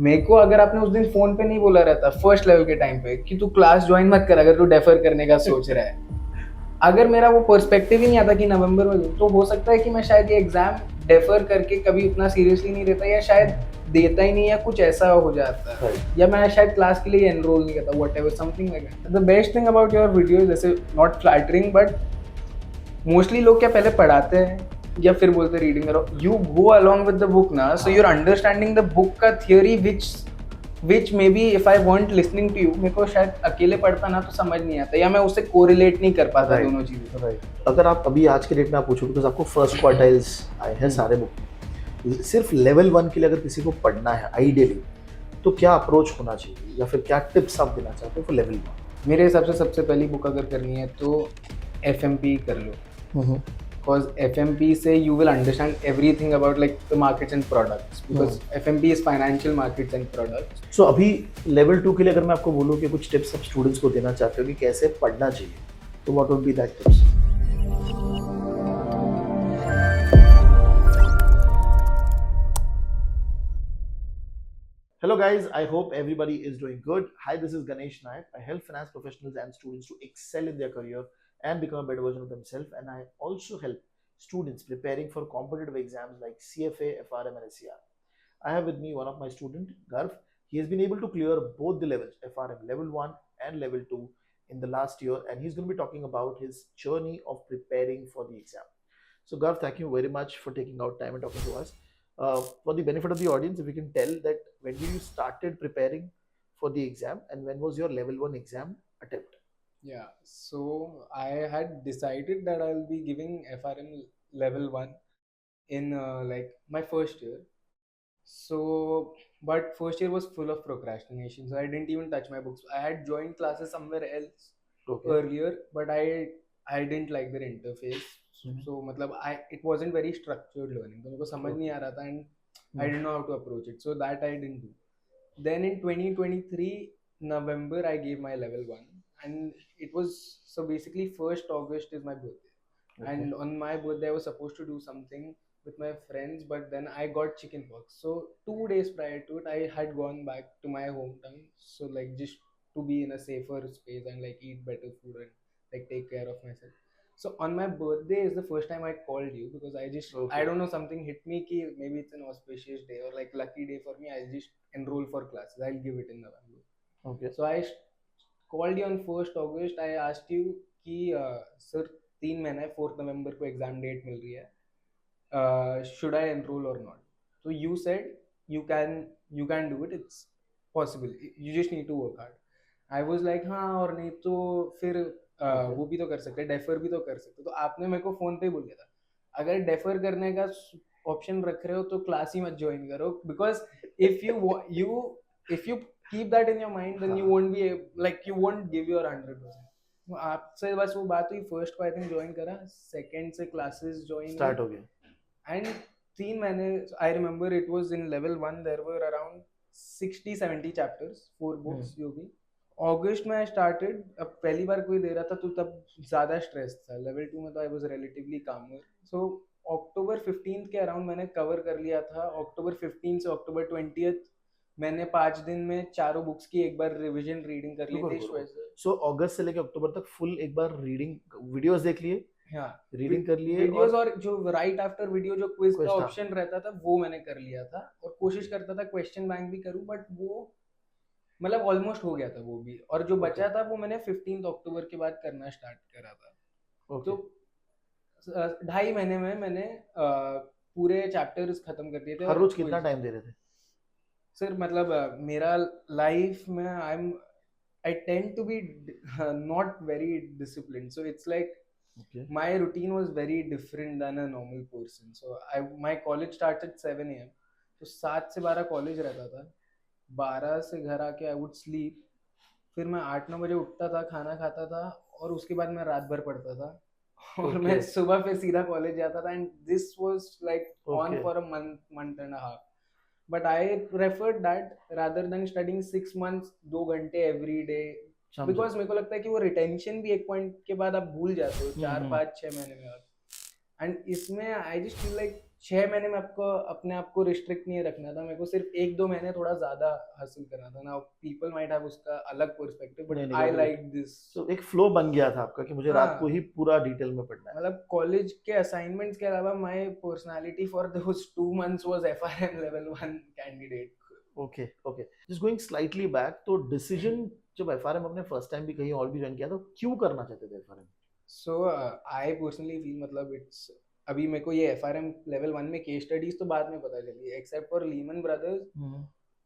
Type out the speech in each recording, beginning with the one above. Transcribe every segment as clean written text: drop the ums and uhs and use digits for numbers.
मेरे को अगर आपने उस दिन फोन पे नहीं बोला रहता फर्स्ट लेवल के टाइम पे कि तू क्लास ज्वाइन मत कर अगर तू डेफर करने का सोच रहा है, अगर मेरा वो पर्सपेक्टिव ही नहीं आता कि नवंबर में दूं, तो हो सकता है कि मैं शायद ये एग्जाम डेफर करके कभी उतना सीरियसली नहीं लेता, या शायद देता ही नहीं, या कुछ ऐसा हो जाता है, या मैं शायद क्लास के लिए एनरोल नहीं करता, whatever, something like that. The best thing about your videos, जैसे नॉट फ्लैटरिंग बट मोस्टली लोग क्या पहले पढ़ाते हैं या फिर बोलते रीडिंग करो, you go along with the book ना, so you are understanding the book का theory which may be if I want listening to you, मेरे को शायद अकेले पढ़ता ना तो समझ नहीं आता, या मैं उससे कोरिलेट नहीं कर पाता दोनों चीजें। राइट। अगर आप अभी आज के डेट में आप पूछो, बिकॉज आपको फर्स्ट क्वार्टाइल्स आए हैं सारे बुक में, सिर्फ लेवल 1 के लिए अगर किसी को पढ़ना है आइडियली, तो क्या अप्रोच होना चाहिए या फिर क्या टिप्स आप देना चाहते हो फॉर लेवल 1? मेरे हिसाब से सबसे पहली बुक अगर करनी है तो FMP कर लो, because FMP से you will understand everything about like the markets and products, because FMP is financial markets and products. So अभी लेवल 2 के लिए अगर मैं आपको बोलूँ कि कुछ टिप्स आप स्टूडेंट्स को देना चाहते हो कि कैसे पढ़ना चाहिए, तो what would be that tips? Hello guys, I hope everybody is doing good. Hi, this is Ganesh Nayak. I help finance professionals and students to excel in their career and become a better version of themselves. And I also help students preparing for competitive exams like CFA, FRM and SCR. I have with me one of my student, Garv. He has been able to clear both the levels, FRM level 1 and level 2 in the last year. And he's going to be talking about his journey of preparing for the exam. So Garv, thank you very much for taking out time and talking to us. For the benefit of the audience, if you can tell that when you started preparing for the exam and when was your level 1 exam attempt? Yeah, so I had decided that I'll be giving FRM level 1 in like my first year. So, but first year was full of procrastination, so I didn't even touch my books. I had joined classes somewhere else earlier, but I didn't like their interface. So मतलब it wasn't very structured learning, तो मेरे को समझ नहीं आ रहा था, and I didn't know how to approach it, so that I didn't do. Then in 2023 November I gave my level 1, and it was, so basically 1st August is my birthday, and on my birthday I was supposed to do something with my friends, but then I got chickenpox. So 2 days prior to it, I had gone back to my hometown. So like just to be in a safer space and like eat better food and like take care of myself. So on my birthday is the first time I called you, because I just I don't know, something hit me ki maybe it's an auspicious day or like lucky day for me. I'll just enroll for classes. I'll give it in November. Okay. So I called you on 1st August. I asked you कि sir 3 महीना है, 4th November को exam date मिल रही है, should I enroll or not? So you said you can do it. It's possible. You just need to work hard. I was like हाँ, और नहीं तो फिर वो भी तो कर सकते, डेफर भी तो कर सकते। तो आपने मेरे को फोन पे बोल दिया था अगर डेफर करने का ऑप्शन रख रहे हो तो क्लास ही मत ज्वाइन करो, because if you keep that in your mind, then you won't be like you won't give your 100%. आपसे बस वो बात हुई, फर्स्ट को आई थिंक ज्वाइन करा, सेकंड से क्लासेस ज्वाइन स्टार्ट हो गया, एंड 3 महीने I remember it was in level 1 there were around 60-70 chapters, 4 books जो भी। अगस्त में आई स्टार्टेड, अब पहली बार कोई दे रहा था तो तब ज्यादा स्ट्रेस था। लेवल 2 में तो आई वाज रिलेटिवली कामर। सो अक्टूबर 15 के अराउंड मैंने कवर कर लिया था। अक्टूबर 15 से अक्टूबर 20 मैंने 5 दिन में चारों बुक्स की एक बार रिवीजन रीडिंग कर ली थी। सो अगस्त से लेकर अक्टूबर तक फुल एक बार रीडिंग वीडियोस देख लिए, हाँ रीडिंग कर लिए, वीडियोस, और जो राइट आफ्टर वीडियो जो क्विज का ऑप्शन रहता था वो मैंने कर लिया था, और कोशिश करता था क्वेश्चन बैंक भी करूं, बट वो मतलब ऑलमोस्ट हो गया था वो भी। और जो बचा था वो मैंने 15 अक्टूबर के बाद करना स्टार्ट करा था। तो 2.5 महीने में मैंने पूरे चैप्टर्स खत्म कर दिए थे। हर रोज कितना टाइम दे रहे थे सर? मतलब मेरा लाइफ में I tend to be not very disciplined, so it's like my routine was very different than a normal person. So my college starts at 7 a.m. तो 7 से 12 कॉलेज रहता था, 12 से घर आके I would sleep, फिर मैं 8-9 बजे उठता था, खाना खाता था, और उसके बाद मैं रात भर पढ़ता था, और मैं सुबह फिर सीधा कॉलेज जाता था, and this was like on for a month and a half. But I preferred that rather than studying 6 months 2 घंटे every day, because मेरे को लगता है कि वो रिटेंशन भी एक पॉइंट के बाद आप भूल जाते हो, 4-5-6 महीने में। एंड इसमें आई जस्ट फील लाइक 6 महीने में आपको अपने आप को रिस्ट्रिक्ट नहीं रखना था, मेरे को सिर्फ 1-2 महीने थोड़ा ज्यादा हासिल करना था ना। पीपल माइट हैव उसका अलग पर्सपेक्टिव, बट नहीं नहीं, I got it. Like this. तो एक फ्लो बन गया था आपका कि मुझे रात को हाँ, ही पूरा डिटेल में पढ़ना है। मतलब कॉलेज के असाइनमेंट्स के अलावा my personality for those 2 months was FRM level 1 कैंडिडेट। Okay okay, just going slightly back, तो डिसीजन जब एफआरएम आपने फर्स्ट टाइम भी कहीं और भी ज्वाइन किया तो क्यों करना चाहते थे FRM? So I personally feel, मतलब इट्स, अभी मेरे को ये एफआरएम लेवल 1 में केस स्टडीज तो बाद में पता चली, एक्सेप्ट फॉर लीमन ब्रदर्स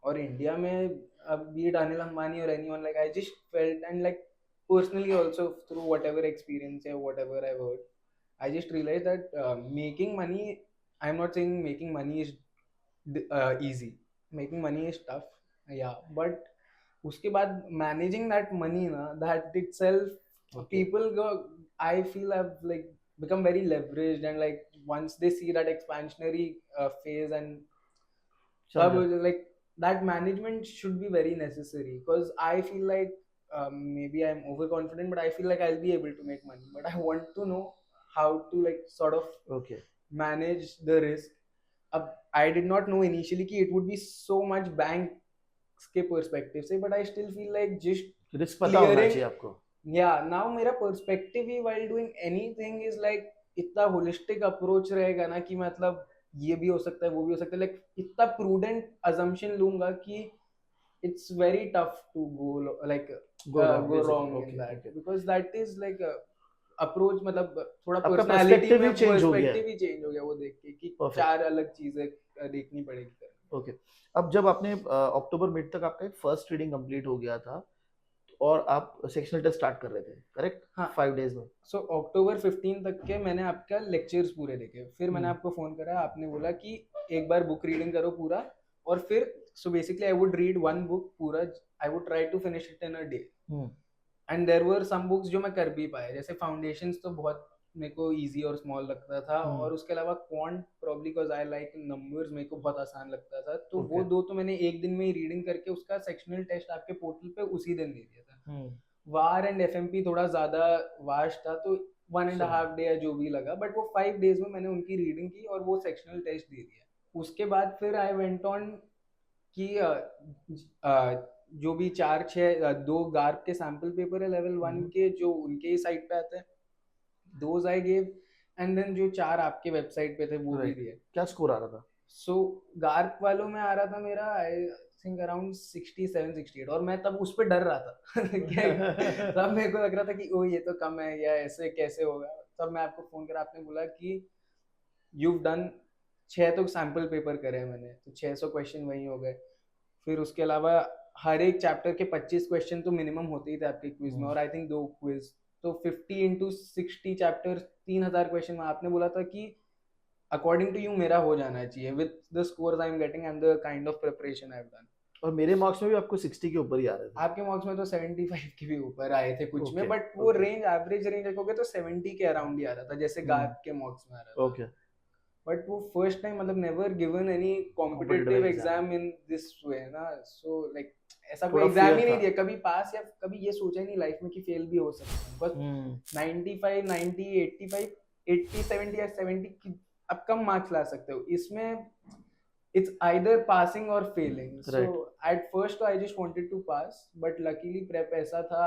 और इंडिया में, अब बी इट अनिल अंबानी और anyone, like I just felt and like personally also through whatever experience or whatever I've heard, I just realized that making money, I'm not saying making money is easy, making money is tough, yeah, but उसके बाद managing that money ना, that itself okay, people go, I feel I've like become very leveraged, and like once they see that expansionary phase, and समझा। like that management should be very necessary, because I feel like maybe I'm overconfident, but I feel like I'll be able to make money, but I want to know how to like sort of okay, manage the risk. I did not know initially कि it would be so much banks के perspective से, but I still feel like just risk पता होना clearing, चाहिए आपको। yeah, now मेरा perspective he while doing anything is like इतना holistic approach रहेगा ना, कि मतलब ये भी हो सकता है, वो भी हो सकता है, like इतना prudent assumption लूंगा कि it's very tough to go like go wrong go basically, wrong in okay that, okay. because that is like a approach, मतलब थोड़ा आपका पर्सनालिटी पर्सपेक्टिव में ही चेंज हो गया है। पर्सपेक्टिव ही चेंज हो गया वो देख के, कि परफेक्ट, चार अलग चीजें देखनी पड़ेगी। ओके। अब जब आपने अक्टूबर मिड तक आपका एक फर्स्ट रीडिंग कंप्लीट हो गया था और आप सेक्शनल टेस्ट स्टार्ट कर रहे थे, करेक्ट? हाँ, 5 डेज में। सो अक्टूबर 15 तक के मैंने आपका लेक्चर्स पूरे देखे, फिर मैंने हम्म आपको फोन करा, आपने बोला कि एक बार बुक रीडिंग करो पूरा, और फिर so basically I would read one book पूरा, I would try to finish it in a day, hmm and there were some books जो मैं कर भी पाया, जैसे फाउंडेशंस तो बहुत मेरे को इजी और स्मॉल लगता था, हम्म, और उसके अलावा quant probably because I like numbers, मेरे को बहुत आसान लगता था, तो वो ओके, दो तो मैंने एक दिन में ही रीडिंग करके उसका सेक्शनल टेस्ट आपके पोर्टल पे उसी दिन दे दिया था। हम्म, वार एंड एफएमपी थोड़ा ज्यादा वास्ट था, तो 1.5 डे या जो भी लगा, बट वो 5 डेज में मैंने उनकी रीडिंग की और वो सेक्शनल टेस्ट दे दिया। उसके बाद फिर आई वेंट ऑन कि जो भी 4-6 2 गार्प के सैम्पल पेपर है लेवल 1 हम्म, के, जो उनके ही साइट पे आते हैं, those I gave, and then जो 4 आपके वेबसाइट पे थे वो भी राइट। दिए। क्या स्कोर आ रहा था? सो गार्प वालों में आ रहा था मेरा आई थिंक अराउंड 67-68, और मैं तब उस पर डर रहा था तब मेरे को लग रहा था कि ओ ये तो कम है, या ऐसे कैसे होगा। तब मैं आपको फोन करा, आपने बोला कि यू डन 6 तो सैम्पल पेपर करे हैं मैंने, तो 600 क्वेश्चन वही हो गए। फिर उसके अलावा हर एक चैप्टर के 25 क्वेश्चन तो मिनिमम होते ही थे आपके क्विज में, और आई थिंक 2 क्विज, तो 50 × 60 चैप्टर, 3000 क्वेश्चन में आपने बोला था कि अकॉर्डिंग टू यू मेरा हो जाना चाहिए with the scores I am getting and the kind of preparation I have done. और मेरे मार्क्स में भी आपको 60 के ऊपर ही आ रहे थे। आपके मार्क्स में तो 75 के भी ऊपर आए थे कुछ में, ओके बट वो ओके, रेंज एवरेज रेंज देखोगे तो 70 के अराउंड ही आ रहा था, जैसे गार्प के मार्क्स में आ रहा था। ओके। बट वो फर्स्ट टाइम, मतलब never given any competitive competitive exam, exam in this way ना, सो लाइक ऐसा कोई थोड़ा एग्जाम फियर ही नहीं था। दिया कभी पास, या कभी ये सोचा ही नहीं लाइफ में कि फेल भी हो सकता है, बस 95 90 85 80 70 या 70 की अब कम मार्क्स ला सकते हो इसमें, it's either passing or failing, so right. at first I just wanted to pass, but luckily prep ऐसा था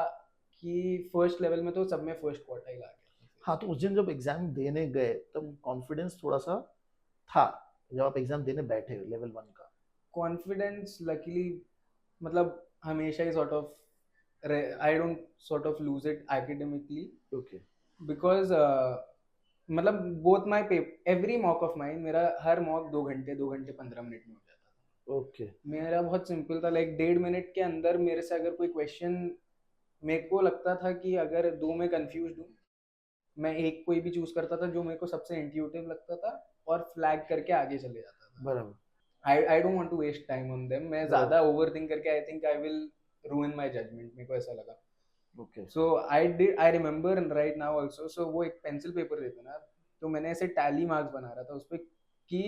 कि फर्स्ट लेवल में तो सब में फर्स्ट क्वार्टाइल आ गया हाँ, तो उस दिन जब एग्जाम देने गए तब कॉन्फिडेंस थोड़ा सा था, जब आप एग्जाम देने बैठे लेवल 1 का? कॉन्फिडेंस लकीली, मतलब हमेशा ही sort of I don't sort of lose it academically, okay because मतलब both my paper every mock of mine, मेरा हर मॉक 2 घंटे 2 घंटे 15 मिनट में हो जाता था। ओके, मेरा बहुत सिंपल था, लाइक 1.5 मिनट के अंदर मेरे से अगर कोई क्वेश्चन, मेरे को लगता था कि अगर दो में कंफ्यूज हूँ, मैं एक कोई भी चूज करता था जो मेरे को सबसे इंट्यूटिव लगता था, और फ्लैग करके आगे चले जाता था। बराबर I don't want to waste time on them, मैं बराबर, ज्यादा ओवरथिंक करके I think I will ruin my judgment, मेरे को ऐसा लगा। Okay so I remember right now also, सो वो एक पेंसिल पेपर देते ना, तो मैंने ऐसे टैली मार्क्स बना रहा था उस पर कि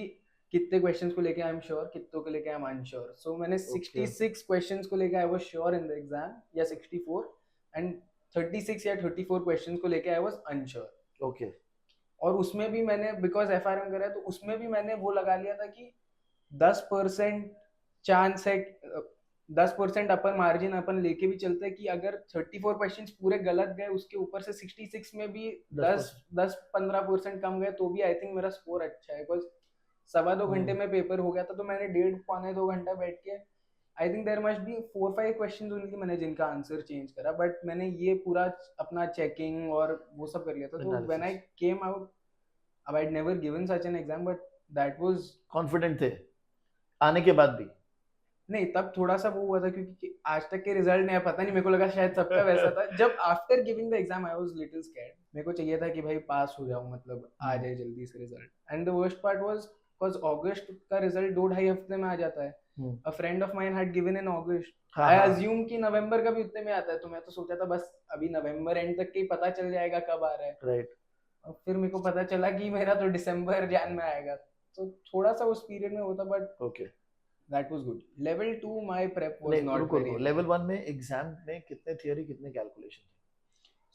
कितने क्वेश्चंस को लेके आई एम श्योर, कितनों को लेके आई एम अनश्योर, सो मैंने 66 क्वेश्चंस को लेके I was sure in the exam, या 64, एंड 36 या 34 क्वेश्चंस को लेके आई वाज अनश्योर। ओके, और उसमें भी मैंने बिकॉज FRM करा है तो उसमें भी मैंने वो लगा लिया था कि 10% चांस है, 10% अपन मार्जिन अपन लेके भी चलते हैं कि अगर 34 क्वेश्चन पूरे गलत गए उसके ऊपर से 66 में भी दस 10 10-15% कम गए तो भी आई थिंक मेरा स्कोर अच्छा है, बिकॉज 2.25 घंटे में पेपर हो गया था तो मैंने 1.5 पौने 2 घंटा बैठ के I think there must be 4-5 question उनकी मैंने जिनका आंसर चेंज करा, बट मैंने ये पूरा अपना चेकिंग और वो सब कर लिया था तो when I analysis came out, अब I never given such an exam but that was, confident थे आने के बाद भी? नहीं तब थोड़ा सा वो हुआ था क्योंकि आज तक के रिजल्ट नहीं, पता नहीं, मेरे को लगा शायद सबका वैसा था, जब after giving the exam I was little scared, मेरे को चाहिए था कि भाई पास हो जाऊं, मतलब आ जाए जल्दी से result, and the worst part was because August का रिजल्ट 2-2.5 हफ्ते में आ जाता है, a friend of mine had given in August, हाँ आई हाँ अज्यूम कि नवंबर का भी उतने में आता है, तो मैं तो सोचा था बस अभी नवंबर एंड तक के ही पता चल जाएगा कब आ रहा है, राइट और फिर मेरे को पता चला कि मेरा तो दिसंबर जैन में आएगा, तो थोड़ा सा उस पीरियड में होता, but okay that was good. Level 2 my prep was नहीं not रुको very रुको heavy. लेवल वन में एग्जाम में कितने थियोरी कितने कैलकुलेशन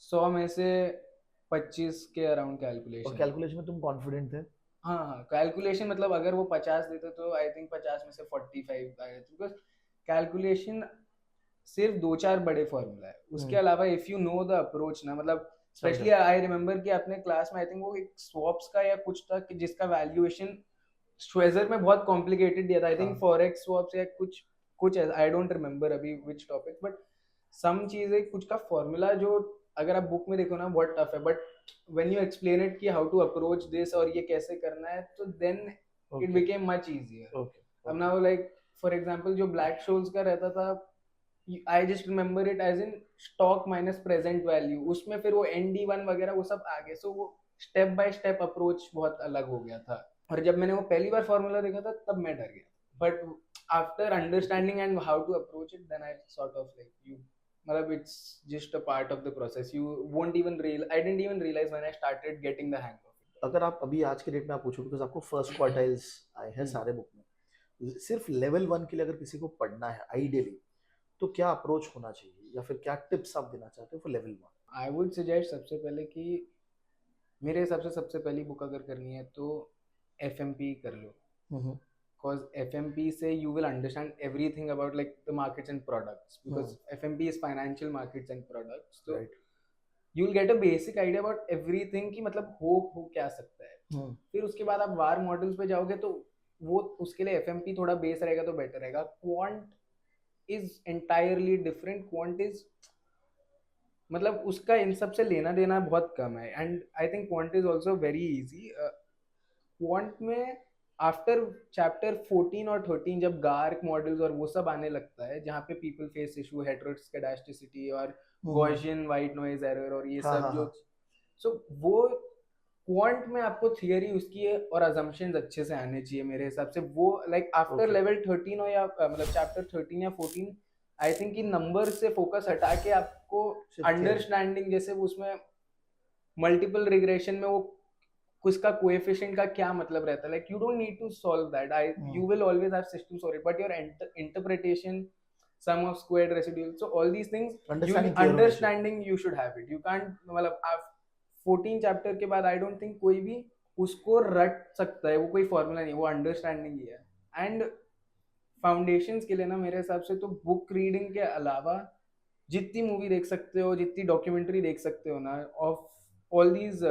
100 में से 25 के अराउंड और कैलकुलेशन थे. कैलकुलेशन में तुम कॉन्फिडेंट थे? हाँ हाँ कैलकुलेशन, मतलब अगर वो 50 देते तो आई थिंक 50 में से 45 आए थे, बिकॉज कैलकुलेशन सिर्फ 2-4 बड़े फॉर्मूला है, उसके अलावा if you know the approach ना, मतलब स्पेशली समझा आई रिमेम्बर कि अपने क्लास में आई थिंक वो एक स्वॉप्स का या कुछ था कि जिसका वैल्यूएशन श्वेजर में बहुत कॉम्प्लिकेटेड दिया था, आई थिंक हाँ फॉरेक्स स्वैप्स या कुछ कुछ, आई डोंट रिमेम्बर अभी विच टॉपिक, बट सम चीज है कुछ का फॉर्मूला जो अगर आप बुक में देखो ना बहुत टफ है, but when you explain it कि हाउ टू अप्रोच दिस और ये कैसे करना है तो then it okay became much easier. Okay अब okay now like for example जो ब्लैक शोल्स का रहता था, I just remember it as in stock minus present value, उसमें फिर वो ND1 वगैरह वो सब आ गए, सो वो स्टेप बाय स्टेप अप्रोच बहुत अलग हो गया था, और जब मैंने वो पहली बार फॉर्मूला देखा था तब मैं डर गया, but after understanding and how to approach it then I sort of like you, मतलब it's just a part of the process, you won't even real I didn't even realize when I started getting the hang of अगर आप अभी आज के date में आप पूछो because आपको फर्स्ट क्वार्टाइल्स आए हैं it. सारे बुक में, सिर्फ लेवल वन के लिए अगर किसी को पढ़ना है आइडियली तो क्या अप्रोच होना चाहिए या फिर क्या टिप्स आप देना चाहते हो for level I would suggest सबसे पहले कि मेरे हिसाब से सबसे पहली बुक अगर करनी है तो FMP कर लो, वन? because FMP से you will understand everything about like the markets and products, because FMP is financial markets and products, so right you will get a basic idea about everything कि मतलब हो क्या सकता है, फिर उसके बाद आप वार मॉडल्स पे जाओगे तो वो उसके लिए FMP थोड़ा बेस रहेगा तो बेटर रहेगा. Quant is entirely different, quant is मतलब उसका इन सब से लेना देना बहुत कम है, and I think quant is also very easy. Quant में आफ्टर चैप्टर 14 और 13 जब गार्क मॉडल्स और वो सब आने लगता है जहाँ पे पीपल फेस इशू हेटेरोस्केडास्टिसिटी और गॉसियन वाइट नॉइज एरर और ये हाँ सब हाँ जो, हाँ सो वो क्वांट में आपको थियरी उसकी है और अजम्पशंस अच्छे से आने चाहिए मेरे हिसाब से, वो लाइक आफ्टर ओके लेवल 13 हो या मतलब चैप्टर 13 या 14 आई थिंक कि नंबर से फोकस हटा के आपको सिर्फ थियरी अंडरस्टैंडिंग, जैसे उसमें मल्टीपल रिग्रेशन में वो उसका कोएफिशिएंट का क्या मतलब रहता है, like you don't need to solve that, I you will always have systems for it, but your interpretation sum of squared residual, so all these things you understanding clear होना चाहिए understanding you should have it, you can't मतलब आप 14 chapter के बाद I don't think कोई भी उसको रट सकता है, वो कोई फॉर्मूला नहीं, वो अंडरस्टैंडिंग ही है. एंड फाउंडेशंस के लिए ना मेरे हिसाब से तो बुक रीडिंग के अलावा जितनी मूवी देख सकते हो, जितनी डॉक्यूमेंट्री देख सकते हो ना ऑफ ऑल दीज,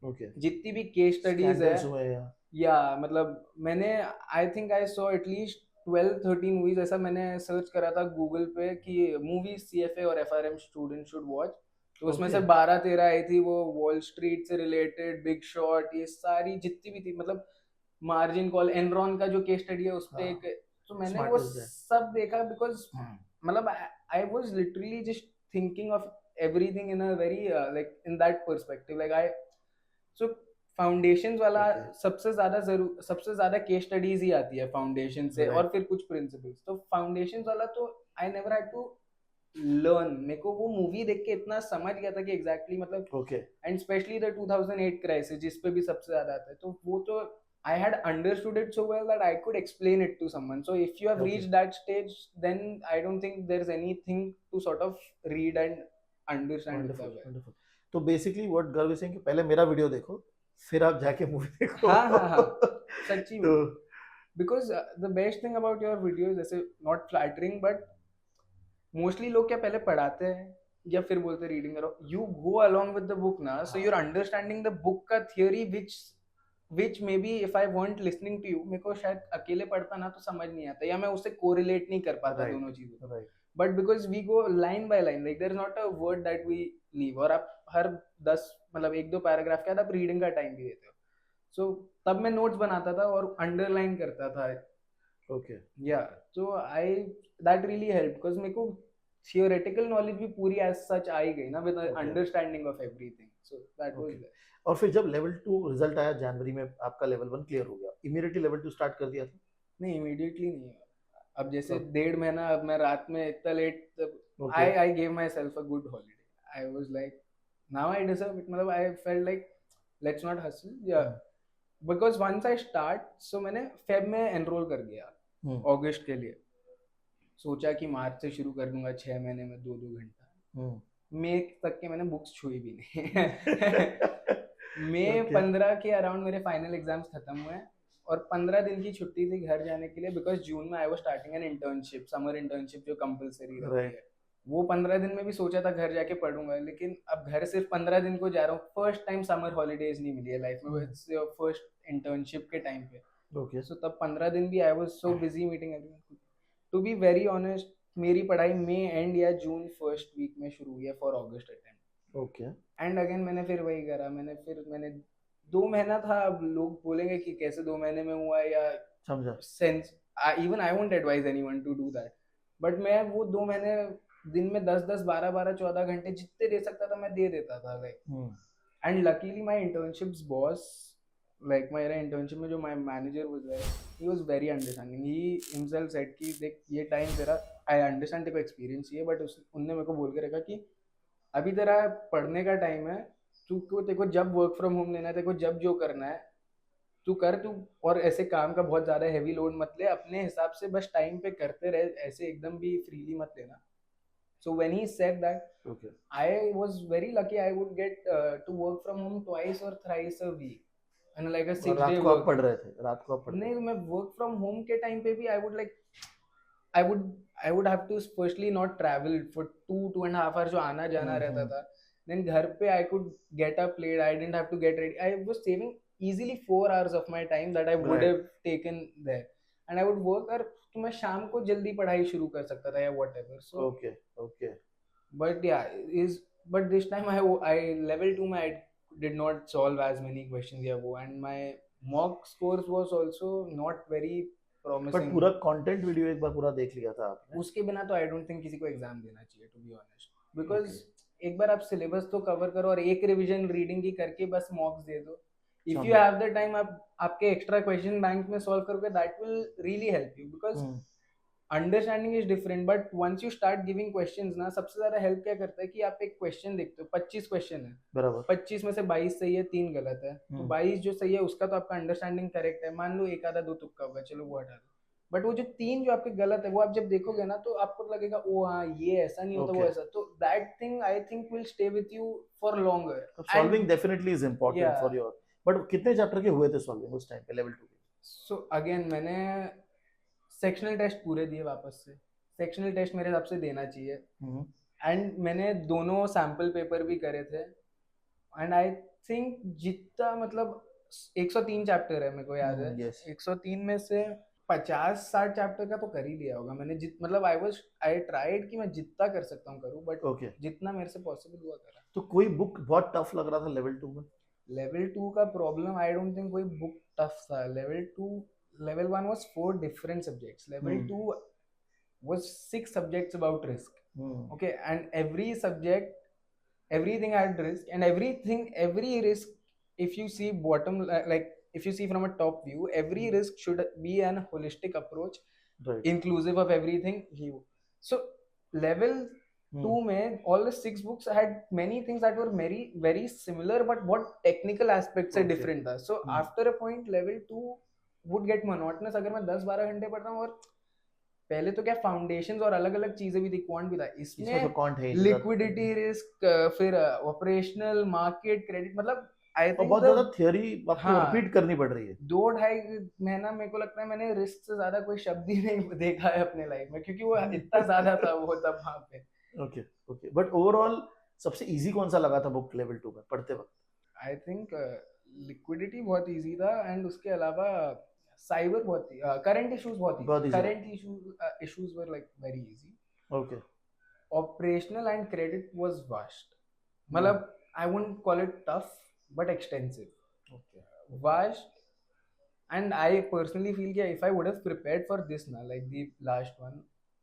ओके जितनी भी केस स्टडीज है, स्कैंडल्स हुए या मतलब मैंने आई think I saw at least 12-13 movies, ऐसा मैंने सर्च करा था गूगल पे कि मूवीज CFA और FRM स्टूडेंट शुड वॉच, तो उसमें से ओके 12-13 आई थी, वो वॉल स्ट्रीट से रिलेटेड, बिग शॉट, ये सारी जितनी भी थी, मतलब मार्जिन कॉल, एनरॉन का जो केस स्टडी है उस पे हाँ एक, तो मैंने स्मार्ट वो इज दैट सब देखा बिकॉज मतलब I was literally just thinking of everything in a very like in that perspective, like I, so foundations वाला ओके सबसे ज्यादा केस स्टडीज ही आती है फाउंडेशन से, और राइट फिर कुछ प्रिंसिपल्स, तो फाउंडेशंस वाला तो I never had to learn, मेरे को वो मूवी देख के इतना समझ गया था कि एग्जैक्टली मतलब, okay and specially the 2008 crisis जिस पे भी सबसे ज्यादा आता है, तो वो तो I had understood it so well that I could explain it to someone. So if you have okay reached that stage, then I don't think there's anything to sort of read and understand wonderful the way. Wonderful तो basically what गर्व is saying कि पहले मेरा video देखो फिर आप जाके movie देखो। हाँ हाँ हाँ, सच्ची में। तो because the best thing about your videos, जैसे नॉट फ्लैटरिंग बट मोस्टली लोग क्या पहले पढ़ाते हैं या फिर बोलते रीडिंग करो, you go along with the book ना, so your understanding the book का theory which may be if I want listening to you, मेरे को शायद अकेले पढ़ता ना तो समझ नहीं आता, या मैं उससे कोरिलेट नहीं कर पाता राइट दोनों चीजों को। Right but because we go line by line, like there is not a word that we leave, और आप हर 10 मतलब एक दो पैराग्राफ के बाद आप रीडिंग का टाइम भी देते हो। सो तब मैं नोट्स बनाता था और अंडरलाइन करता था। ओके या तो आई दैट रियली हेल्प, बिकॉज मेरे को थियोरेटिकल नॉलेज भी पूरी एज सच आ ही गई ना, with okay understanding of everything, so that was okay. और फिर जब लेवल 2 रिजल्ट आया जनवरी में, आपका लेवल 1 क्लियर हो गया, इमीडिएटली लेवल 2 स्टार्ट कर दिया था? नहीं, इमीडिएटली नहीं। अब जैसे तब 1.5 महीना, अब मैं रात में इतना late, okay I gave myself a good holiday, I was like now I deserve it, मतलब I felt like let's not hustle, या because once I start, so मैंने फेब में एनरोल कर दिया अगस्त के लिए, सोचा कि मार्च से शुरू कर दूंगा, 6 महीने में 2-2 घंटा। मई तक के मैंने बुक्स छुई भी नहीं। मई ओके 15 के अराउंड मेरे फाइनल एग्जाम्स खत्म हुए, और 15 दिन की छुट्टी थी घर जाने के लिए, बिकॉज जून में I was starting an internship, summer internship जो कंपलसरी रहती राइट है। वो 15 दिन में भी सोचा था घर जाके पढ़ूंगा, लेकिन अब घर सिर्फ 15 दिन को जा रहा हूँ, फर्स्ट टाइम समर हॉलीडेज नहीं मिली है लाइफ में, इट्स फर्स्ट इंटर्नशिप के टाइम पे। ओके सो तब 15 दिन भी I was so busy meeting everyone. To be very honest, मेरी पढ़ाई मई एंड या जून फर्स्ट वीक में शुरू हुई है for August attempt. Okay and again मैंने फिर वही करा, मैंने 2 महीना था, अब लोग बोलेंगे कि कैसे 2 महीने में हुआ, या समझा sense, even I won't advise anyone to do that, but मैं वो 2 महीने दिन में 10-10 12-12 14 घंटे जितने दे सकता था मैं दे देता था, like. And luckily my internships boss, like मेरा इंटर्नशिप में जो my manager was like, he was very understanding, he himself said कि देख ये टाइम तेरा, आई अंडरस्टैंड तेरे को एक्सपीरियंस चाहिए, बट उनने मेरे को बोल के रखा कि अभी तेरा पढ़ने का टाइम है, तू को तेरे को जब वर्क फ्रॉम होम लेना है, तेरे को जब जो करना है तू कर, तू और ऐसे काम का बहुत ज्यादा हैवी लोड मत ले, अपने हिसाब से बस टाइम पे करते रहे, ऐसे एकदम भी फ्रीली मत लेना। So when he said that, okay I was very lucky, I would get to work from home twice or thrice a week, and like a or 6 day रात को आप वर्क पढ़ वीक। रहे थे, रात को आप पढ़ते नहीं, थे? मैं वर्क फ्रॉम होम के टाइम पे भी I would I would have to firstly not travel for 2-2.5 hour जो आना जाना रहता हम्म। था, देन घर पे I could get up late, I didn't have to get ready, I was saving easily 4 hours of my time that I would right have taken there, and I would work, और तो मैं शाम को जल्दी पढ़ाई शुरू कर सकता था या whatever, so okay okay but yeah, is but this time I level 2 में I did not solve as many questions या वो, and my mock scores was also not very but promising। पूरा कंटेंट वीडियो एक बार पूरा देख लिया था आपने? उसके बिना तो आई डोंट थिंक किसी को एग्जाम देना चाहिए, to be honest, okay because एक बार आप सिलेबस तो कवर करो और एक रिवीजन रीडिंग की करके बस मॉक्स दे दो, इफ यू समझा हैव द टाइम आप आपके एक्स्ट्रा क्वेश्चन बैंक में सॉल्व करोगे, that will really help you, because understanding is different, but once you start giving questions ना, सबसे ज्यादा हेल्प क्या करता है कि आप एक क्वेश्चन देखते हो, 25 क्वेश्चन है, बराबर 25 में से 22 सही है, 3 गलत है, तो 22 जो सही है उसका तो आपका अंडरस्टैंडिंग करेक्ट है, मान लो एक आधा दो तुक्का होगा, चलो वो हटा दो, बट वो जो 3 जो आपके गलत है वो आप जब देखोगे ना तो आपको लगेगा ओ हाँ ये ऐसा नहीं होता, वो ओके। ऐसा, तो that thing I think will stay with you for longer. तो एंड सॉल्विंग डेफिनेटली इज या इम्पोर्टेंट फॉर योर, बट कितने चैप्टर के हुए थे सॉल्विंग उस टाइम पे लेवल 2 के? सो अगेन मैंने सेक्शनल टेस्ट पूरे दिए वापस से, सेक्शनल टेस्ट मेरे हिसाब से देना चाहिए, एंड मैंने दोनों सैम्पल पेपर भी करे थे, एंड आई थिंक जितना मतलब 103 चैप्टर है मेरे को याद है, यस 103 में से 50-60 चैप्टर का तो कर ही लिया होगा मैंने, मतलब आई ट्राइड कि मैं जितना कर सकता हूँ करूँ, बट ओके। जितना मेरे से पॉसिबल हुआ करा। तो कोई बुक बहुत टफ लग रहा था लेवल 2 में? लेवल 2 का प्रॉब्लम, आई डोंट थिंक कोई बुक टफ था। Level 1 was 4 different subjects, level 2 was 6 subjects about risk, okay, and every subject, everything had risk, and every risk, if you see bottom, like if you see from a top view, every risk should be an holistic approach, right inclusive of everything so level 2 में all the 6 books had many things that were very very similar, but what technical aspects are Okay. different था, so after a point level 2 would get monotonous अगर मैं 10-12 घंटे पढ़ रहा हूँ, और पहले तो क्या फाउंडेशंस और अलग अलग चीजें भी थी, क्वांट भी था, इसमें तो इसमें क्वांट है ही नहीं, लिक्विडिटी रिस्क, फिर ऑपरेशनल मार्केट क्रेडिट, मतलब आई और थिंक बहुत द ज्यादा थियोरी आपको हाँ रिपीट करनी पड़ रही है। 2 ढाई महीना मेरे को लगता है मैंने रिस्क से ज्यादा कोई शब्द ही नहीं देखा है अपने लाइफ में, क्योंकि वो इतना ज्यादा था वो तब वहां पे। ओके ओके, बट ओवरऑल सबसे इजी कौन सा लगा था बुक लेवल 2 में पढ़ते वक्त? आई थिंक लिक्विडिटी बहुत इजी था, एंड उसके अलावा साइबर बहुत, करंट इश्यूज बहुत इजी, बहुत इजी लगा। Current issues were like very easy. Okay. Operational and credit was vast, मतलब I wouldn't call it tough but extensive, okay. Vast. And I personally feel that if I would have prepared for this now, like the last one,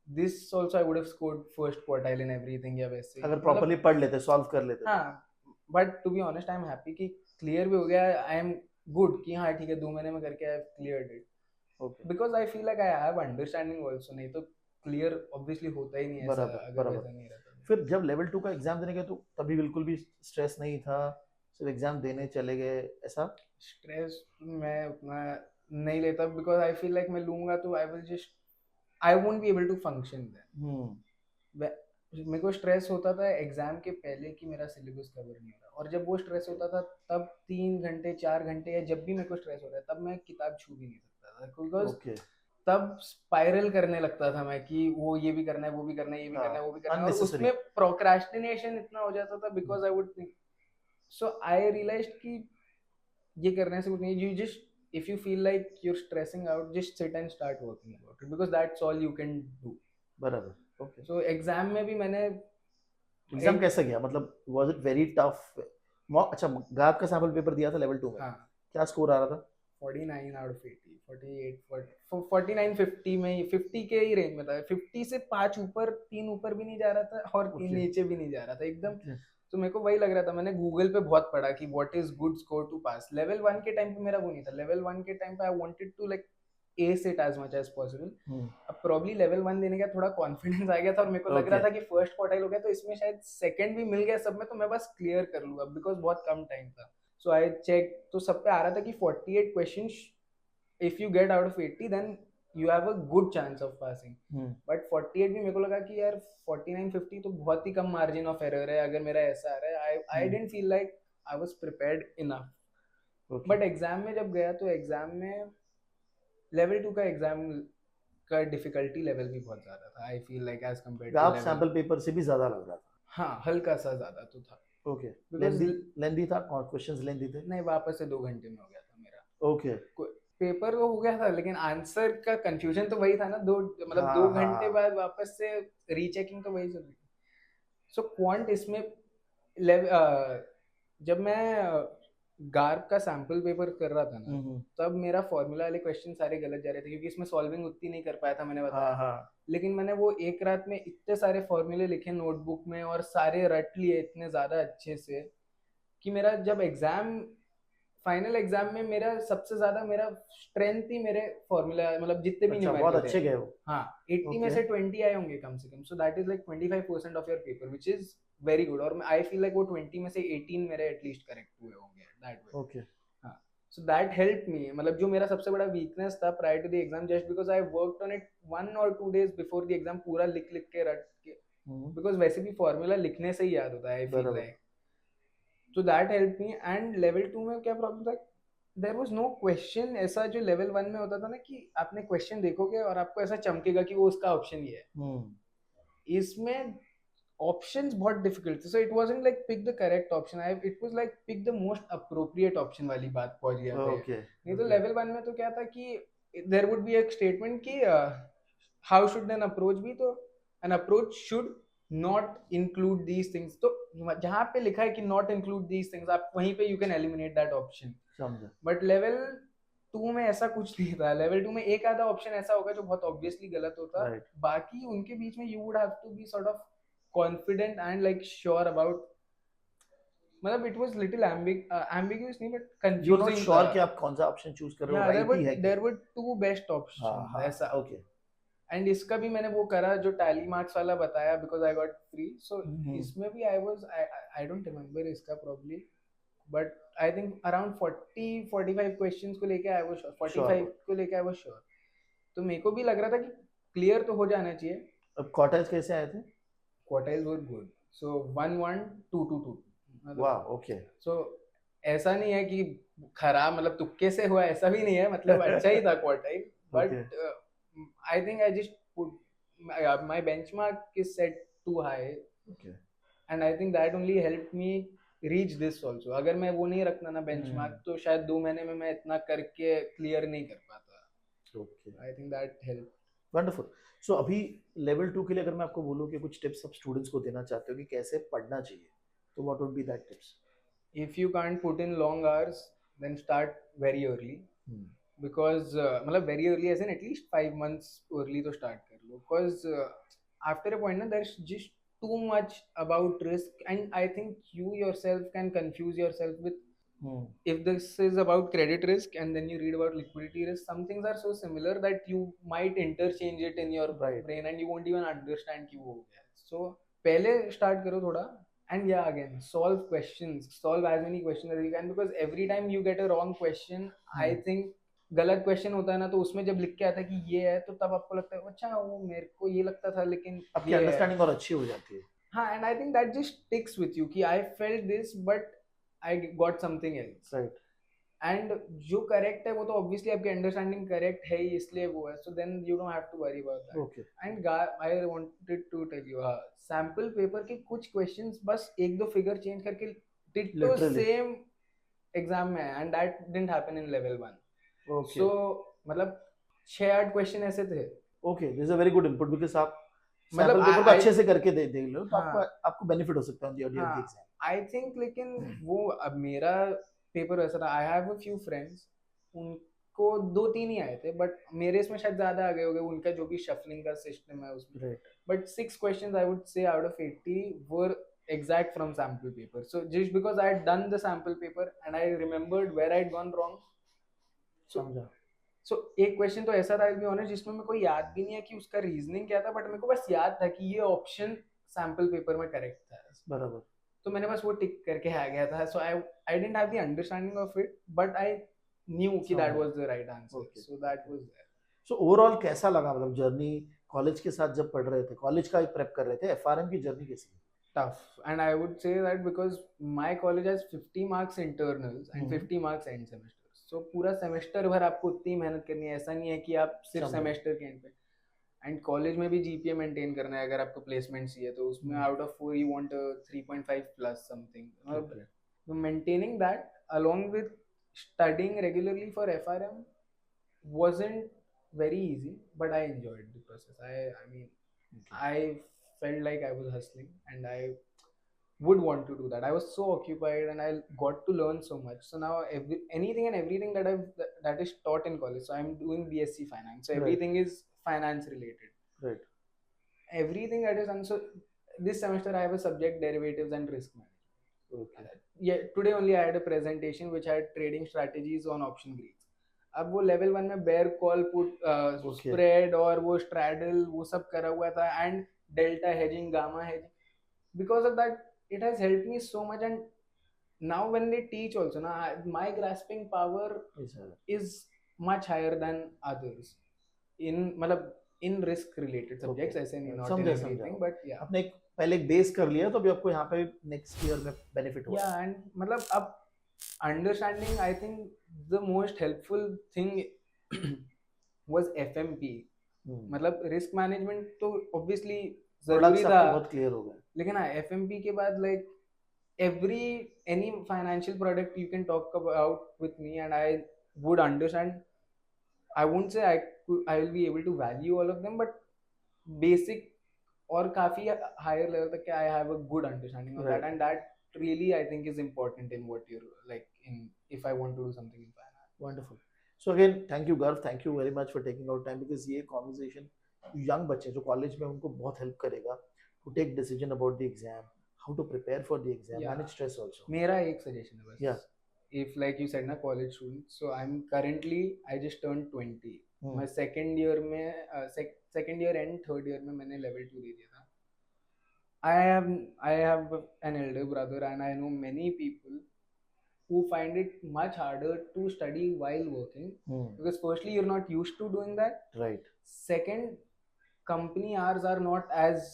this also I would have scored first quartile in everything या वैसे ही अगर मतलब. Properly पढ़ लेते, solve कर लेते तो। हाँ, but to be honest I am happy कि क्लियर भी हो गया, आई एम गुड कि हाँ ठीक है 2 महीने में करके आई cleared it, okay. Because I feel like I have understanding also, नहीं तो क्लियर ऑब्वियसली होता ही नहीं ऐसा बराबर अगर बराबर। वैसा नहीं रहता तो. फिर जब लेवल 2 का एग्जाम देने गए तो तभी बिल्कुल भी स्ट्रेस नहीं था, सिर्फ एग्जाम देने चले गए ऐसा? स्ट्रेस मैं उतना नहीं लेता, बिकॉज आई फील लाइक मैं लूंगा तो I will just, I won't be able to function then. मेरे को स्ट्रेस होता था एग्जाम के पहले कि मेरा सिलेबस कवर नहीं हो रहा, और जब वो स्ट्रेस होता था तब 3 घंटे 4 घंटे या जब भी मेरे को स्ट्रेस हो रहा है तब मैं किताब छू भी नहीं सकता था, बिकॉज ओके। तब स्पाइरल करने लगता था मैं कि वो ये भी करना है, वो भी करना है, ये भी करना है, वो भी करना है, और अननेसेसरी। उसमें प्रोक्रास्टिनेशन इतना हो जाता था because I would think. So I realise कि ये करने से कुछ नहीं, you just if you feel like you're stressing out, just sit and start working about it because that's all you can do. बराबर। ओके। So एग्जाम में भी मैंने एग्जाम एक, कैसा गया, मतलब वाज इट वेरी टफ? अच्छा, गार्ड का सैंपल पेपर दिया था लेवल 2 में, हाँ क्या स्कोर आ रहा था? 49 आउट ऑफ 80, 48 49 50 में ही, 50 के ही रेंज में था, 50 से 5 ऊपर 3 ऊपर भी नहीं जा रहा था और 3 Okay. नीचे भी नहीं जा रहा था एकदम. Okay. तो मेरे को वही लग रहा था, मैंने गूगल पे बहुत पढ़ा कि what is good score to pass. Level 1 के टाइम पे मेरा वो नहीं था, लेवल 1 के टाइम पे I wanted to like ace it as much as possible. अब प्रॉब्ली लेवल 1 देने का थोड़ा कॉन्फिडेंस आ गया था और मेरे को लग रहा Okay. था कि फर्स्ट क्वार्टाइल हो गया तो इसमें शायद सेकंड भी मिल गया सब में, तो मैं बस क्लियर कर लूंगा बिकॉज बहुत कम टाइम था. सो आई चेक, तो सब पे आ रहा था कि 48 questions if you get out of 80 then you have a good chance of passing. But 48 भी मेरे को लगा कि यार 49 50 तो बहुत ही कम मार्जिन ऑफ एरर है अगर मेरा ऐसा आ रहा है. I didn't feel like I was prepared enough. Okay. But exam में जब गया तो एग्जाम में लेवल 2 का एग्जाम का डिफिकल्टी लेवल भी बहुत ज्यादा था. I feel like as compared to आप लेवल, सैंपल पेपर से भी ज्यादा लग रहा था? हाँ हल्का सा ज्यादा तो था. ओके। Because लेंदी था और क्वेश्चंस लेंदी थे? नहीं, वापस से 2 घंटे में हो गया था मेरा. ओके। पेपर तो हो गया था लेकिन आंसर का कंफ्यूजन तो वही था ना, मतलब हाँ, 2 घंटे हाँ. बाद वापस से रीचेकिंग तो वही चल रही. सो क्वांट इसमें जब मैं गार्ब का सैंपल पेपर कर रहा था ना तब मेरा फॉर्मूला वाले क्वेश्चन सारे गलत जा रहे थे क्योंकि इसमें सॉल्विंग उतनी नहीं कर पाया था, मैंने बताया. हाँ. लेकिन मैंने वो एक रात में इतने सारे फॉर्मूले लिखे नोटबुक में और सारे रट लिए इतने ज्यादा अच्छे से कि मेरा जब एग्जाम, फाइनल एग्जाम में मेरा सबसे ज्यादा मेरा स्ट्रेंथ ही मेरे फॉर्मूला, मतलब जितने भी अच्छा, न्यूमेरिकल बहुत थे. अच्छे गए वो। हाँ 80 में Okay. से 20 आए होंगे कम से कम. So that is like 25% of your paper which is very good. और आई फील लाइक वो 20 में से 18 मेरे एटलीस्ट करेक्ट हुए होंगे दैट वे. ओके। हाँ, सो दैट हेल्प मी. मतलब जो मेरा सबसे बड़ा वीकनेस था prior to the exam, just because I worked on it 1 or 2 days before the exam, पूरा लिख लिख के रट के, बिकॉज वैसे भी फॉर्मूला लिखने से ही याद होता है आई फील लाइक. तो that help me. And level 2 में क्या प्रॉब्लम था, देयर वाज नो क्वेश्चन ऐसा जो लेवल 1 में होता था ना कि आपने क्वेश्चन देखोगे और आपको ऐसा चमकेगा कि वो उसका ऑप्शन ही है. इसमें ऑप्शंस बहुत डिफिकल्ट थे. So it wasn't like pick the correct option, it was like pick the most appropriate option वाली बात पहुंच गया था. ओके। नहीं तो लेवल 1 में तो क्या था कि देयर वुड बी एक स्टेटमेंट कि how should an approach be, तो an approach should not include these things. तो जहाँ पे लिखा है कि नॉट इंक्लूड दीज थिंग्स, आप वहीं पे you can eliminate that option. समझा. बट लेवल 2 में ऐसा कुछ नहीं था. लेवल 2 में एक आधा ऑप्शन ऐसा होगा जो बहुत ऑब्वियसली गलत होता. Right. बाकी उनके बीच में you would have to be sort of confident and like sure about, मतलब इट वाज लिटिल ambiguous नहीं but confusing. You not sure कि आप कौन सा ऑप्शन चूज कर रहे हो, राइट ही है? देयर वर 2 बेस्ट ऑप्शन ऐसा. ओके. एंड इसका भी मैंने वो करा जो टैली मार्क्स वाला बताया बिकॉज आई गॉट फ्री. सो इसमें भी आई डोंट रिमेम्बर इसका probably, but I think around 40-45 questions को लेके आई वाज श्योर, 45 को लेके आई वाज श्योर. तो मेरे को भी लग रहा था कि क्लियर तो हो जाना चाहिए. अब क्वार्टाइल्स कैसे आए थे? Quartiles were good. सो 1 1 2 2 2. वाह. ओके. सो ऐसा नहीं है कि खराब मतलब तुक्के से हुआ, ऐसा भी नहीं है, मतलब अच्छा ही था quartile, Okay. But I think I just put my benchmark is set too high, Okay. And I think that only help me reach this also. अगर मैं वो नहीं रखना ना बेंचमार्क, तो शायद 2 महीने में मैं इतना करके क्लियर नहीं कर पाता। Okay. I think that help. Wonderful. So अभी लेवल 2 के लिए अगर मैं आपको बोलूँ कि कुछ टिप्स आप स्टूडेंट्स को देना चाहते हो कि कैसे पढ़ना चाहिए, तो what would be that tips? if you can't put in long hours, then start very early, because मतलब very early as in at least 5 months early to start कर लो, because after a point ना there's just too much about risk, and I think you yourself can confuse yourself with, if this is about credit risk and then you read about liquidity risk, some things are so similar that you might interchange it in your Right. brain and you won't even understand कि वो हो गया है. So पहले start करो थोड़ा, and yeah, again, solve as many questions as you can, because every time you get a wrong question, I think गलत question होता है ना, तो उसमें जब लिख के आता है कि ये है, तो तब आपको लगता है अच्छा वो मेरे को ये लगता था लेकिन आपकी ये है. अंडरस्टैंडिंग और अच्छी हो जाती है। हाँ, and I think that just sticks with you कि I felt this but I got something else. Right. And जो करेक्ट है वो तो ऑब्वियसली आपकी अंडरस्टैंडिंग करेक्ट है ही, इसलिए वो है, so then you don't have to worry about that. Okay. And I wanted to tell you, sample paper के कुछ क्वेश्चंस बस एक दो फिगर चेंज करके डिट्टो Literally. सेम एग्जाम में है, and that didn't happen in level 1. Okay. So मतलब 6-8 question ऐसे थे. Okay, this is a very good input because आप मतलब सैंपल पेपर को अच्छे से करके दे दे लो तो आपको हाँ आपको बेनिफिट हो सकता है ऑन द ऑफ द हाँ एग्जाम। आई थिंक, लेकिन वो अब मेरा पेपर वैसा था, I have a few friends, उनको 2-3 ही आए थे, बट मेरे इसमें शायद ज्यादा आ गए होंगे, उनका जो भी शफलिंग का सिस्टम है उसमें. Right. But 6 questions I would say out of 80 were exact from sample paper. So just because I had done the sample paper and I remembered where I had gone wrong, so समझा। सो एक question तो ऐसा था, be honest, जिसमें मेरे को याद भी नहीं है कि उसका रीजनिंग क्या था, बट मेरे को बस याद था कि ये ऑप्शन सैंपल पेपर में करेक्ट था, बराबर। तो मैंने बस वो टिक करके आ गया था. So I didn't have the understanding of it, but I knew कि that was the right answer, Okay. So that was there. So overall कैसा लगा, मतलब जर्नी कॉलेज के साथ जब पढ़ रहे थे, कॉलेज का एक प्रेप कर रहे थे, एफआरएम की जर्नी कैसी थी? Tough, and I would say that because my college has 50 marks internals and 50 marks end semester, so पूरा सेमेस्टर भर आपको उतनी मेहनत करनी है, ऐसा नहीं है कि आप सिर्फ समझा। सेमेस्टर के एंड पे. एंड कॉलेज में भी जीपीए मेंटेन करना है, अगर आपको प्लेसमेंट चाहिए तो उसमें out of 4 you want 3.5 plus something. So maintaining that along with studying regularly for FRM wasn't very easy, but I enjoyed the process. I mean, I felt like I was hustling, and I would want to do that. I was so occupied, and I got to learn so much. So now anything and everything that is taught in college. So I'm doing BSc finance. So Right. everything is finance related. Right. Everything that is done. So this semester I have a subject derivatives and risk management. Okay. Yeah, today only I had a presentation which had trading strategies on option grades. अब वो level 1 में bear call put Okay. Spread और वो straddle वो सब करा हुआ था, and delta hedging, gamma hedging. Because of that it has helped me so much, and now when they teach also na, my grasping power is much higher than others in मतलब in risk related subjects. ऐसे नहीं, not in everything, but yeah. आपने एक पहले एक base कर लिया तो अभी आपको यहाँ पे नेक्स्ट ईयर में बेनिफिट होगा। Yeah, and मतलब अब understanding, I think the most helpful thing was FMP. मतलब रिस्क मैनेजमेंट तो ऑब्वियसली जरूरी था, बहुत क्लियर हो गया, लेकिन हाँ FMP के बाद like any financial product you can talk about with me and I would understand. I won't say I will be able to value all of them, but basic और काफी higher level तक I have a good understanding of that, and that really I think is important in what you're like in, if I want to do something in finance. Wonderful. So again, thank you Garv, thank you very much for taking out time, because ये conversation young बच्चे जो college में उनको बहुत help करेगा to take decision about the exam, how to prepare for the exam, manage stress also. मेरा एक suggestion है बस. Yeah. If like you said ना college student, so I'm currently, I just turned 20. मैं second year में second year and third year में मैंने level 2 दे दिया था. I have an elder brother, and I know many people who find it much harder to study while working, because firstly you're not used to doing that. Right. Second, company hours are not as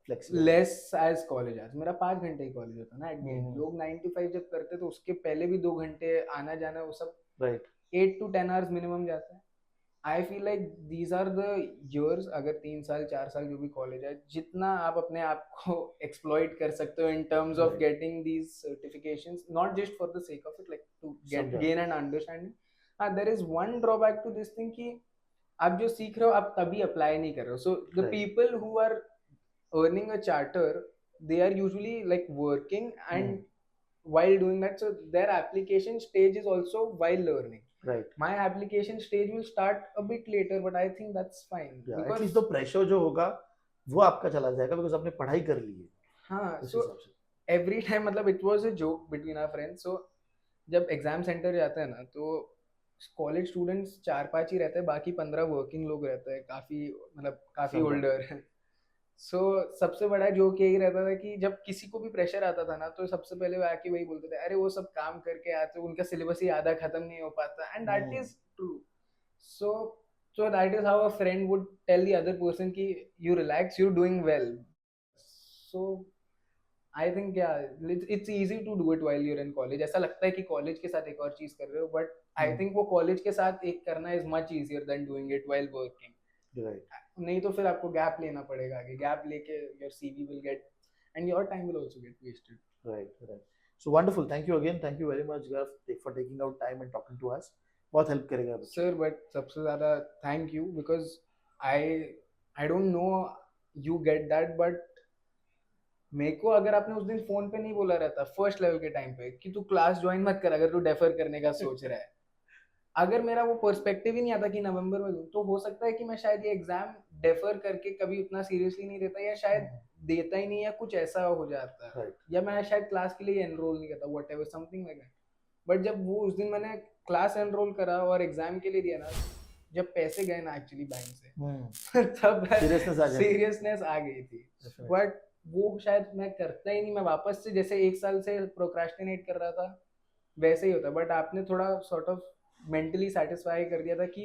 flexible. Less as college आज मेरा 5 घंटे ही college होता ना at the end. लोग 9 to 5 जब करते तो उसके पहले भी 2 घंटे आना जाना वो सब राइट। 8 to 10 hours मिनिमम जाता है। I feel like these are the years, अगर 3 साल 4 साल जो भी कॉलेज है, जितना आप अपने आप को एक्सप्लॉइट कर सकते हो in terms of right. Getting these certifications, not just for the sake of it, like to get समझा। Gain and understanding. हाँ, there is one drawback to this thing कि आप जो सीख रहे हो आप तभी अप्लाई नहीं कर रहे हो। So the right. People who are earning a charter, they are usually like working and while doing that, so their application stage is also while learning. Right. My application stage will start a bit later, but I think that's fine because at least तो pressure जो होगा वो आपका चला जाएगा because आपने पढ़ाई कर ली है हाँ, उस so हिसाब से। every time मतलब it was a joke between our friends. So जब एग्जाम सेंटर जाते हैं ना तो कॉलेज स्टूडेंट्स 4-5 ही रहते हैं, बाकी 15 वर्किंग लोग रहते हैं, काफी मतलब काफी समझा। ओल्डर। सो सबसे बड़ा जोक यही रहता था कि जब किसी को भी प्रेशर आता था ना तो सबसे पहले वो आके वही बोलते थे, अरे वो सब काम करके आते, उनका सिलेबस ही आधा खत्म नहीं हो पाता, and that is true. So so that is how a friend would tell the other person कि you relax, you're doing well. So I think yeah, it's easy to do it while you're in college. ऐसा लगता है कि college के साथ एक और चीज कर रहे हो, बट आई थिंक वो कॉलेज के साथ एक करना is much easier than doing it while working. Right. नहीं तो फिर आपको गैप लेना पड़ेगा आगे, गैप लेके your CV will get and your time will also get wasted. Right. Right. So wonderful, thank you again, thank you very much Garv for taking out time and talking to us. बहुत help करेगा बच्चों sir but सबसे ज़्यादा thank you because I I don't know you get that, but मेरे को अगर आपने उस दिन फोन पे नहीं बोला रहता फर्स्ट लेवल के टाइम पे कि तू क्लास ज्वाइन मत कर अगर तू डेफर करने का सोच रहा है, अगर मेरा वो पर्सपेक्टिव ही नहीं आता कि नवंबर में दूं, तो हो सकता है कि मैं शायद ये एग्जाम डेफर करके कभी उतना सीरियसली नहीं देता, या शायद देता ही नहीं, या कुछ ऐसा हो जाता है, Right. या मैं शायद क्लास के लिए एनरोल नहीं करता, what ever something like that. But जब वो उस दिन मैंने क्लास एनरोल करा और एग्जाम के लिए दिया ना, जब पैसे गए ना एक्चुअली बैंक से तब सीरियसनेस आ गई थी। बट वो शायद मैं करता ही नहीं, मैं वापस से जैसे 1 साल से प्रोक्रास्टिनेट कर रहा था वैसे ही होता। बट आपने थोड़ा सॉर्ट ऑफ मेंटली सेटिस्फाई कर दिया था कि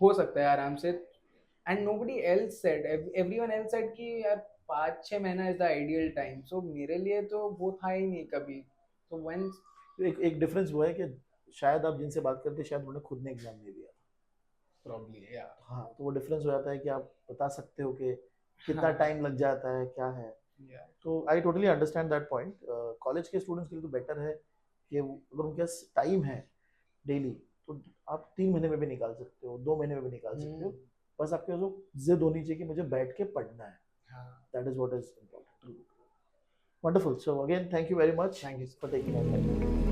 हो सकता है आराम से, and nobody else said, everyone else said कि यार 5-6 महीना इज द आइडियल टाइम। सो मेरे लिए तो वो था ही नहीं कभी। तो व्हेन एक डिफरेंस वो है कि शायद आप जिनसे बात करते शायद उन्होंने खुद ने एग्जाम नहीं दिया, प्रॉब्ली या हाँ, तो वो डिफरेंस हो जाता है कि आप बता सकते हो कि कितना हाँ, टाइम लग जाता है क्या है। या तो I totally understand that point. College के स्टूडेंट्स के लिए तो बेटर है कि अगर उनके पास टाइम है डेली तो आप 3 महीने में भी निकाल सकते हो, 2 महीने में भी निकाल सकते हो। बस आपके पास वो जिद होनी चाहिए कि मुझे बैठ के पढ़ना है, that is what is important. Wonderful, so again thank you very much thank you for taking our time.